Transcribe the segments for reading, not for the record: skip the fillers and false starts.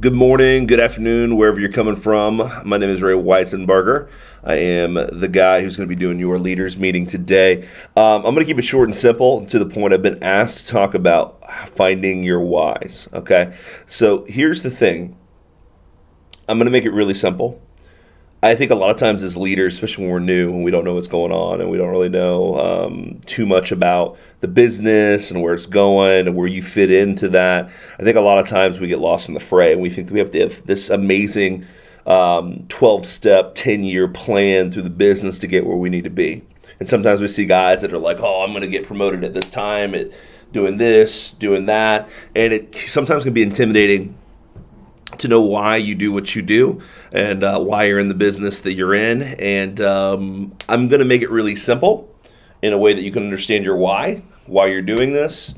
Good morning, good afternoon, wherever you're coming from. My name is Ray Weisenberger. I am the guy who's going to be doing your leaders meeting today. I'm going to keep it short and simple and to the point. I've been asked to talk about finding your whys. Okay, so here's the thing. I'm going to make it really simple. I think a lot of times as leaders, especially when we're new and we don't know what's going on and we don't really know too much about the business and where it's going and where you fit into that, I think a lot of times we get lost in the fray and we think that we have to have this amazing 12-step, 10-year plan through the business to get where we need to be. And sometimes we see guys that are like, oh, I'm going to get promoted at this time, at doing this, doing that. And it sometimes can be intimidating to know why you do what you do and why you're in the business that you're in. And I'm going to make it really simple in a way that you can understand your why you're doing this,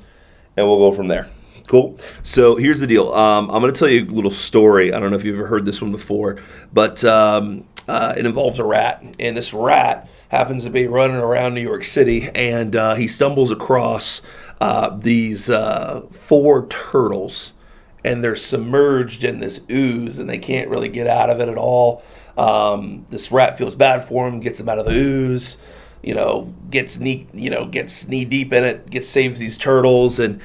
and we'll go from there. Cool. So here's the deal. I'm going to tell you a little story. I don't know if you've ever heard this one before, but it involves a rat. And this rat happens to be running around New York City, and he stumbles across these four turtles, and they're submerged in this ooze and they can't really get out of it at all. This rat feels bad for him, gets him out of the ooze, gets knee deep in it, saves these turtles, and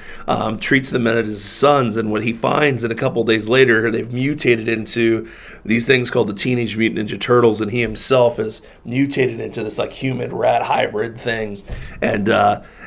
treats them as his sons. And what he finds, and a couple days later, they've mutated into these things called the Teenage Mutant Ninja Turtles, and he himself is mutated into this like human rat hybrid thing. And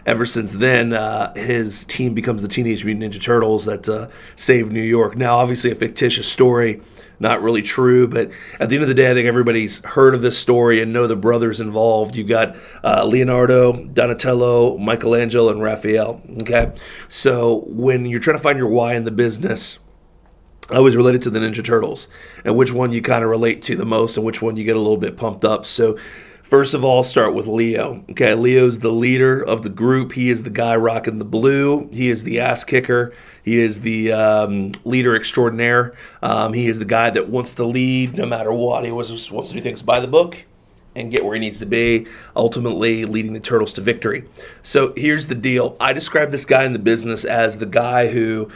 ever since then, his team becomes the Teenage Mutant Ninja Turtles that saved New York. Now, obviously, a fictitious story, not really true, but at the end of the day, I think everybody's heard of this story and know the brothers involved. You got Leonardo, Donatello, Michelangelo, and Raphael. Okay, so when you're trying to find your why in the business, I always relate it to the Ninja Turtles and which one you kind of relate to the most and which one you get a little bit pumped up. So first of all, start with Leo. Okay, Leo's the leader of the group. He is the guy rocking the blue. He is the ass kicker. He is the leader extraordinaire. He is the guy that wants to lead no matter what. He always just wants to do things by the book and get where he needs to be, ultimately leading the Turtles to victory. So here's the deal. I describe this guy in the business as the guy who,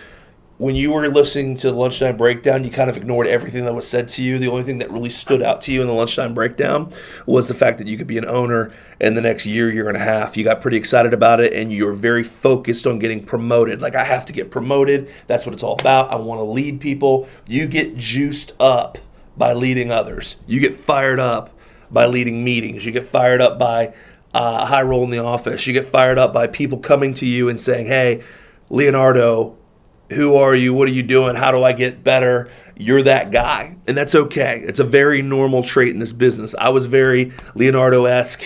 when you were listening to the lunchtime breakdown, you kind of ignored everything that was said to you. The only thing that really stood out to you in the lunchtime breakdown was the fact that you could be an owner in the next year and a half. You got pretty excited about it, and you're very focused on getting promoted. Like, I have to get promoted. That's what it's all about. I want to lead people. You get juiced up by leading others. You get fired up by leading meetings. You get fired up by high roll in the office. You get fired up by people coming to you and saying, hey, Leonardo, who are you? What are you doing? How do I get better? You're that guy. And that's okay. It's a very normal trait in this business. I was very Leonardo-esque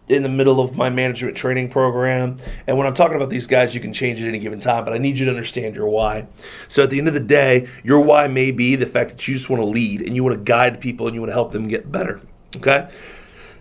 in the middle of my management training program. And when I'm talking about these guys, you can change at any given time, but I need you to understand your why. So at the end of the day, your why may be the fact that you just want to lead and you want to guide people and you want to help them get better. Okay?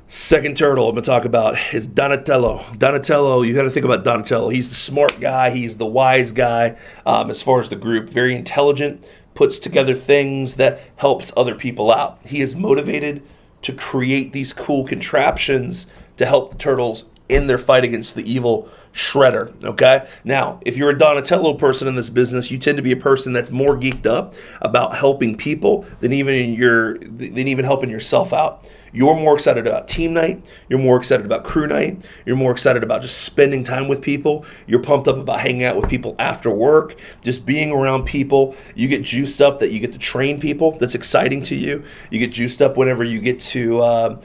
Second turtle I'm going to talk about is Donatello. Donatello, you got to think about Donatello. He's the smart guy. He's the wise guy as far as the group. Very intelligent, puts together things that helps other people out. He is motivated to create these cool contraptions to help the turtles in their fight against the evil Shredder. Okay? Now, if you're a Donatello person in this business, you tend to be a person that's more geeked up about helping people than even helping yourself out. You're more excited about team night. You're more excited about crew night. You're more excited about just spending time with people. You're pumped up about hanging out with people after work, just being around people. You get juiced up that you get to train people. That's exciting to you. You get juiced up whenever you get to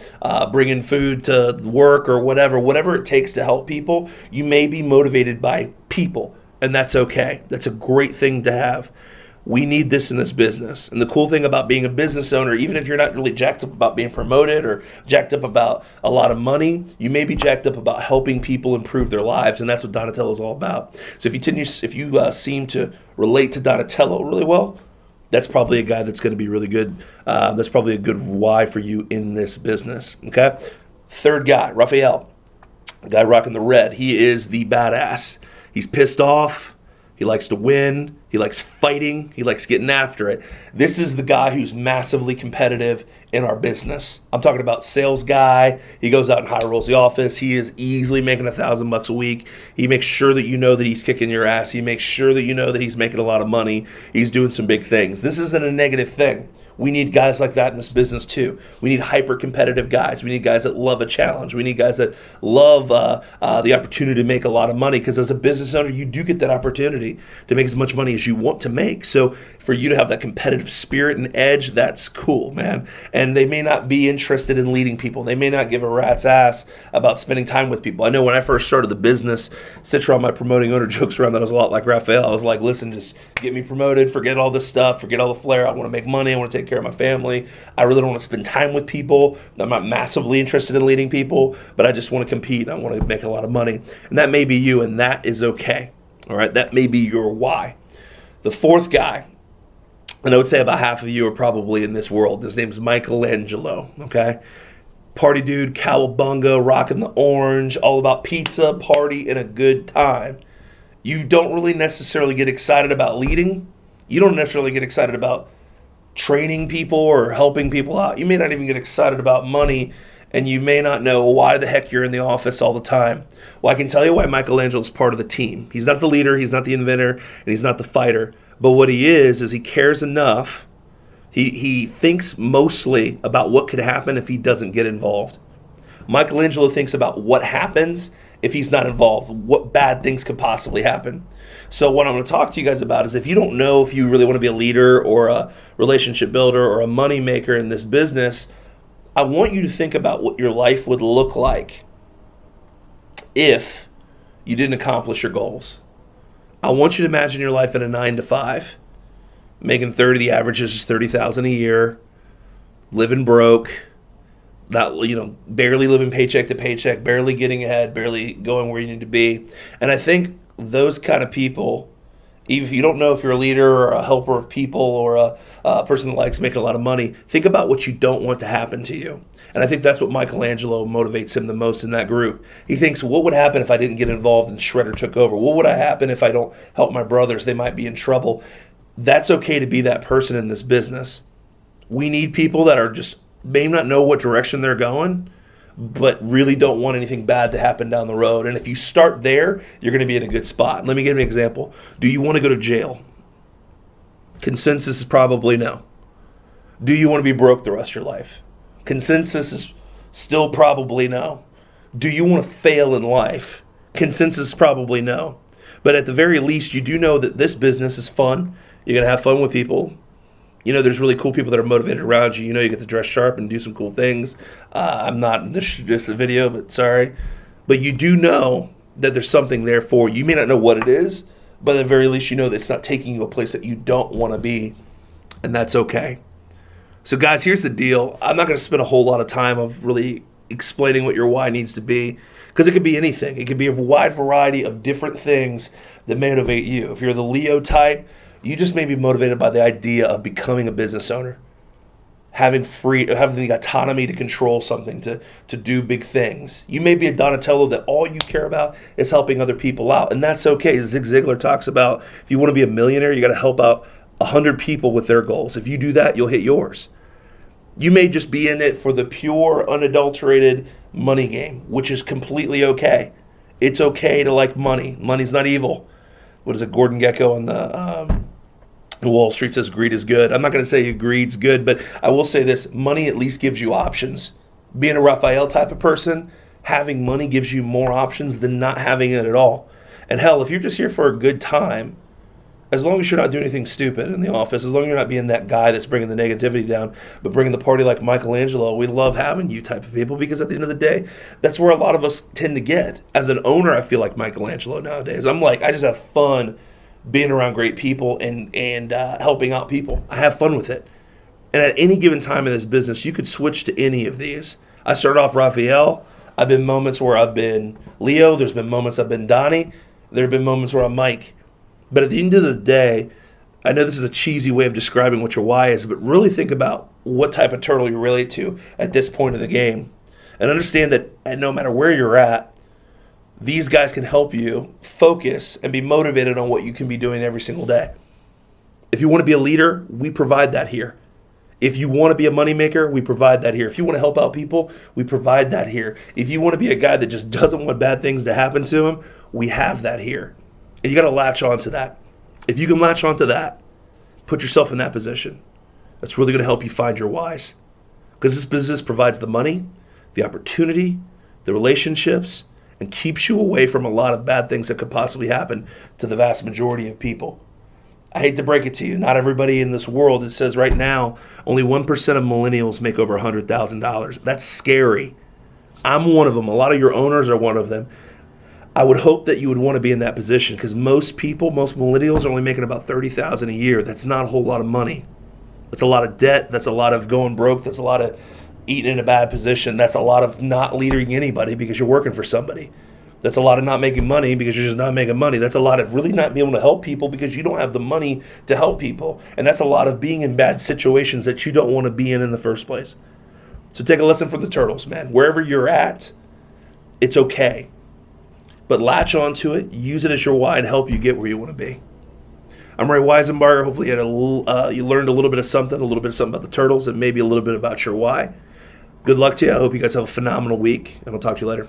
bring in food to work or whatever it takes to help people. You may be motivated by people, and that's okay. That's a great thing to have. We need this in this business. And the cool thing about being a business owner, even if you're not really jacked up about being promoted or jacked up about a lot of money, you may be jacked up about helping people improve their lives, and that's what Donatello is all about. So if you seem to relate to Donatello really well, that's probably a guy that's going to be really good. That's probably a good why for you in this business. Okay. Third guy, Raphael, the guy rocking the red. He is the badass. He's pissed off. He likes to win. He likes fighting. He likes getting after it. This is the guy who's massively competitive in our business. I'm talking about sales guy. He goes out and high rolls the office. He is easily making $1,000 a week. He makes sure that you know that he's kicking your ass. He makes sure that you know that he's making a lot of money. He's doing some big things. This isn't a negative thing. We need guys like that in this business too. We need hyper-competitive guys. We need guys that love a challenge. We need guys that love the opportunity to make a lot of money, because as a business owner, you do get that opportunity to make as much money as you want to make. So for you to have that competitive spirit and edge, that's cool, man. And they may not be interested in leading people. They may not give a rat's ass about spending time with people. I know when I first started the business, Citron, my promoting owner, jokes around that I was a lot like Raphael. I was like, listen, just get me promoted, forget all this stuff, forget all the flair. I want to make money. I want to take care of my family. I really don't want to spend time with people. I'm not massively interested in leading people, but I just want to compete. I want to make a lot of money. And that may be you, and that is okay. All right, that may be your why. The fourth guy, and I would say about half of you are probably in this world. His name's Michelangelo, okay? Party dude, Cowabunga, rocking the orange, all about pizza, party, and a good time. You don't really necessarily get excited about leading. You don't necessarily get excited about training people or helping people out. You may not even get excited about money, and you may not know why the heck you're in the office all the time. Well, I can tell you why Michelangelo's part of the team. He's not the leader, he's not the inventor, and he's not the fighter. But what he is he cares enough. He thinks mostly about what could happen if he doesn't get involved. Michelangelo thinks about what happens if he's not involved, what bad things could possibly happen. So what I'm going to talk to you guys about is, if you don't know if you really want to be a leader or a relationship builder or a money maker in this business, I want you to think about what your life would look like if you didn't accomplish your goals. I want you to imagine your life in a 9-to-5, making 30, the average is just $30,000 a year, living broke, not, barely living paycheck to paycheck, barely getting ahead, barely going where you need to be. And I think those kind of people, even if you don't know if you're a leader or a helper of people or a person that likes making a lot of money, think about what you don't want to happen to you. And I think that's what Michelangelo motivates him the most in that group. He thinks, what would happen if I didn't get involved and Shredder took over? What would happen if I don't help my brothers? They might be in trouble. That's okay to be that person in this business. We need people that are just may not know what direction they're going, but really don't want anything bad to happen down the road. And if you start there, you're going to be in a good spot. Let me give you an example. Do you want to go to jail? Consensus is probably no. Do you want to be broke the rest of your life? Consensus is still probably no. Do you want to fail in life? Consensus is probably no. But at the very least, you do know that this business is fun. You're going to have fun with people. There's really cool people that are motivated around you. You get to dress sharp and do some cool things. I'm not, this is just a video, but sorry. But you do know that there's something there for you. You may not know what it is, but at the very least, you know that it's not taking you a place that you don't want to be. And that's okay. So guys, here's the deal. I'm not going to spend a whole lot of time of really explaining what your why needs to be, because it could be anything. It could be a wide variety of different things that motivate you. If you're the Leo type, you just may be motivated by the idea of becoming a business owner, having the autonomy to control something, to do big things. You may be a Donatello that all you care about is helping other people out, and that's okay. Zig Ziglar talks about, if you want to be a millionaire, you got to help out 100 people with their goals. If you do that, you'll hit yours. You may just be in it for the pure, unadulterated money game, which is completely okay. It's okay to like money. Money's not evil. What is it? Gordon Gekko on the Wall Street says greed is good. I'm not going to say greed's good, but I will say this. Money at least gives you options. Being a Raphael type of person, having money gives you more options than not having it at all. And hell, if you're just here for a good time, as long as you're not doing anything stupid in the office, as long as you're not being that guy that's bringing the negativity down, but bringing the party like Michelangelo, we love having you type of people, because at the end of the day, that's where a lot of us tend to get. As an owner, I feel like Michelangelo nowadays. I just have fun being around great people and helping out people. I have fun with it. And at any given time in this business, you could switch to any of these. I started off Raphael. I've been moments where I've been Leo. There's been moments I've been Donnie. There have been moments where I'm Mike. But at the end of the day, I know this is a cheesy way of describing what your why is, but really think about what type of turtle you relate to at this point of the game. And understand that no matter where you're at, these guys can help you focus and be motivated on what you can be doing every single day. If you want to be a leader, we provide that here. If you want to be a moneymaker, we provide that here. If you want to help out people, we provide that here. If you want to be a guy that just doesn't want bad things to happen to him, we have that here. And you got to latch on to that. If you can latch on to that, put yourself in that position. That's really going to help you find your whys. Because this business provides the money, the opportunity, the relationships, and keeps you away from a lot of bad things that could possibly happen to the vast majority of people. I hate to break it to you, not everybody in this world, it says right now, only 1% of millennials make over $100,000. That's scary. I'm one of them. A lot of your owners are one of them. I would hope that you would want to be in that position because most people, most millennials are only making about $30,000 a year. That's not a whole lot of money. That's a lot of debt. That's a lot of going broke. That's a lot of eating in a bad position. That's a lot of not leading anybody because you're working for somebody. That's a lot of not making money because you're just not making money. That's a lot of really not being able to help people because you don't have the money to help people. And that's a lot of being in bad situations that you don't want to be in the first place. So take a lesson from the turtles, man. Wherever you're at, it's okay. But latch onto it, use it as your why, and help you get where you want to be. I'm Ray Weisenbarger. Hopefully you learned a little bit of something about the turtles, and maybe a little bit about your why. Good luck to you. I hope you guys have a phenomenal week, and I'll talk to you later.